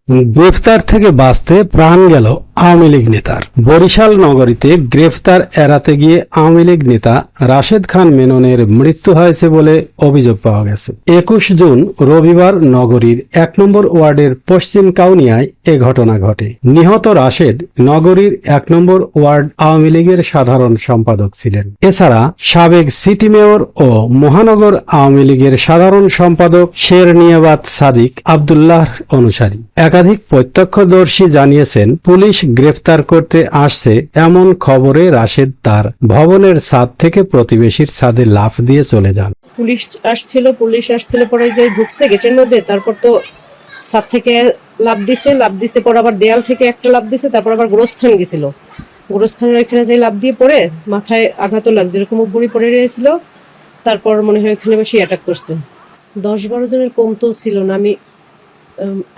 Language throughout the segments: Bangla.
গ্রেফতার থেকে বাঁচতে প্রাণ গেল আওয়ামী লীগ নেতার। বরিশাল নগরীতে গ্রেফতার এড়াতে গিয়ে আওয়ামী লীগ নেতা রাশেদ খান মেননের মৃত্যু হয়েছে বলে অভিযোগ পাওয়া গেছে। 21 জুন রবিবার নগরীর 1 নম্বর ওয়ার্ডের পশ্চিম কাউনিয়ায় এ ঘটনা ঘটে। নিহত রাশেদ নগরীর 1 নম্বর ওয়ার্ড আওয়ামী লীগের সাধারণ সম্পাদক ছিলেন। এছাড়া সাবেক সিটি মেয়র ও মহানগর আওয়ামী লীগের সাধারণ সম্পাদক শেরনিয়াবাদ সাদিক আব্দুল্লাহর অনুসারী। একাধিক প্রত্যক্ষদর্শী জানিয়েছেন, পুলিশ গ্রেফতার করতে আসছে এমন খবরে রাশেদ তার ভবনের ছাদ থেকে প্রতিবেশীর ছাদে লাফ দিয়ে চলে যান। পুলিশ আসছিল পরে যে ঢুকছে গেটের মধ্যে, তারপর তো ছাদ থেকে লাফ দিছে পর আবার দেয়াল থেকে একটা লাফ দিছে, তারপর আবার গোরস্থান গেছিল। গোরস্থানের ওইখানে যে লাফ দিয়ে পড়ে মাথায় আঘাতও লাগছে, এরকম উপরি পড়ে রয়েছিল। তারপর মনে হয় ওইখানে বেশি অ্যাটাক করছে। 10-12 জনের কম তো ছিল না। আমি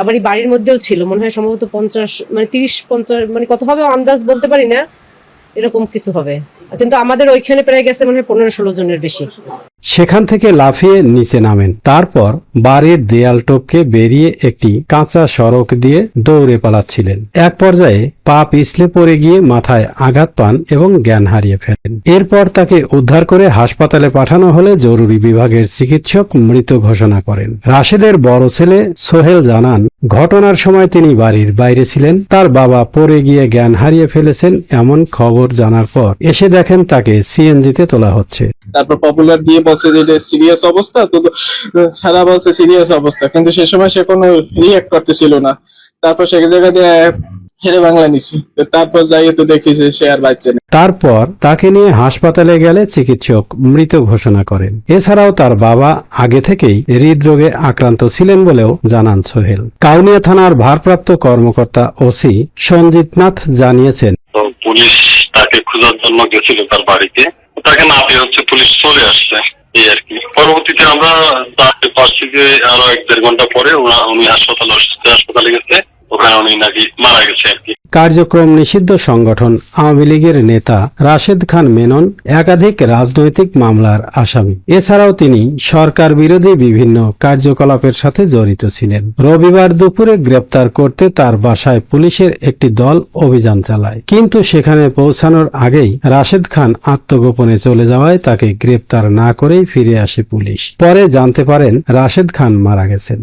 আবার এই বাড়ির মধ্যেও ছিল, মনে হয় সম্ভবত 50 মানে 30-50 মানে কত হবে আন্দাজ বলতে পারি না, এরকম কিছু হবে। কিন্তু আমাদের ওইখানে প্রায় গেছে মনে হয় 15-16 জনের বেশি। সেখান থেকে লাফিয়ে নিচে নামেন। তারপর বাড়ির দেয়াল টপকে বেরিয়ে একটি কাঁচা সড়ক দিয়ে দৌড়ে পালাচ্ছিলেন। এক পর্যায়ে পা পিছলে পড়ে গিয়ে মাথায় আঘাত পান এবং জ্ঞান হারিয়ে ফেলেন। এরপর তাকে উদ্ধার করে হাসপাতালে পাঠানো হলে জরুরি বিভাগের চিকিৎসক মৃত ঘোষণা করেন। রাশেদের বড় ছেলে সোহেল জানান, ঘটনার সময় তিনি বাড়ির বাইরে ছিলেন। তার বাবা পড়ে গিয়ে জ্ঞান হারিয়ে ফেলেছেন এমন খবর জানার পর এসে দেখেন তাকে সিএনজিতে তোলা হচ্ছে। তারপর পপুলার দিয়ে বলছে যে সিরিয়াস অবস্থা, তো সারা বলছে সিরিয়াস অবস্থা, কিন্তু সে সময় সে কোনো রিঅ্যাক্ট করতেছিল না। তারপর সে জায়গা দিয়ে ছেড়ে বাংলা নিছি, তারপর যাইয়ে তো দেখি যে সে আর বাঁচছে না। তারপর তাকে নিয়ে হাসপাতালে গেলে চিকিৎসক মৃত ঘোষণা করেন। এছাড়াও তার বাবা আগে থেকেই হৃদরোগে আক্রান্ত ছিলেন বলেও জানান সোহেল। কাউনিয়া থানার ভারপ্রাপ্ত কর্মকর্তা ওসি সঞ্জিত নাথ জানিয়েছেন, পুলিশ তাকে খোঁজার জন্য গেছিল তার বাড়িতে, তাকে না পেয়ে হচ্ছে পুলিশ চলে আসছে এই আর কি। পরবর্তীতে আমরা জানতে পারছি যে আরো 1-1.5 ঘন্টা পরে উনি হাসপাতালে গেছে, ওখানে উনি নাকি মারা গেছে আর কি। কার্যক্রম নিষিদ্ধ সংগঠন আওয়ামী লীগের নেতা রাশেদ খান মেনন একাধিক রাজনৈতিক মামলার আসামি। এছাড়াও তিনি সরকার বিরোধী বিভিন্ন কার্যকলাপের সাথে জড়িত ছিলেন। রবিবার দুপুরে গ্রেপ্তার করতে তার বাসায় পুলিশের একটি দল অভিযান চালায়, কিন্তু সেখানে পৌঁছানোর আগেই রাশেদ খান আত্মগোপনে চলে যাওয়ায় তাকে গ্রেপ্তার না করেই ফিরে আসে পুলিশ। পরে জানতে পারেন রাশেদ খান মারা গেছেন।